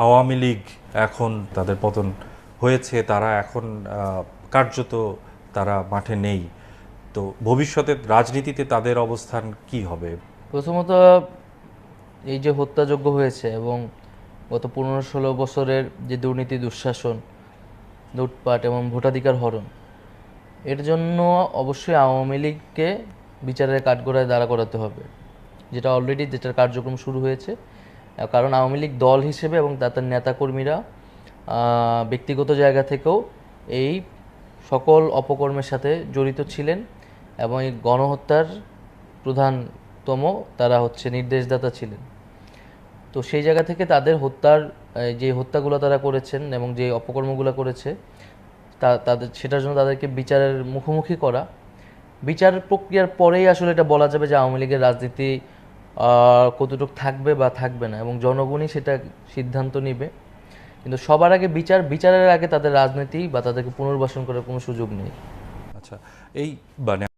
আওয়ামী লীগ এখন তাদের পতন হয়েছে, তারা এখন কার্যত তারা মাঠে নেই, তো ভবিষ্যতে রাজনীতিতে তাদের অবস্থান কি হবে? প্রথমত, এই যে হত্যাযজ্ঞ হয়েছে এবং গত 15-16 বছরের যে দুর্নীতি, দুঃশাসন, লুটপাট এবং ভোটাধিকার হরণ, এর জন্য অবশ্যই আওয়ামী লীগকে বিচারের কাঠগড়ায় দাঁড়া করাতে হবে, যেটার কার্যক্রম শুরু হয়েছে। কারণ আওয়ামী লীগ দল হিসেবে এবং তাদের নেতাকর্মীরা ব্যক্তিগত জায়গা থেকেও এই সকল অপকর্মের সাথে জড়িত ছিলেন এবং এই গণহত্যার প্রধানতম তারা হচ্ছে নির্দেশদাতা ছিলেন। তো সেই জায়গা থেকে তাদের যে হত্যাগুলো তারা করেছেন এবং যে অপকর্মগুলো করেছে তাদের সেটার জন্য তাদেরকে বিচারের মুখোমুখি করা, বিচার প্রক্রিয়ার পরেই আসলে এটা বলা যাবে যে আওয়ামী লীগের রাজনীতি কতটুকু থাকবে বা থাকবে না, এবং জনগণই সেটা সিদ্ধান্ত নিবে। কিন্তু সবার আগে বিচারের আগে তাদের রাজনীতি বা তাদেরকে পুনর্বাসন করার কোনো সুযোগ নেই। আচ্ছা, এই মানে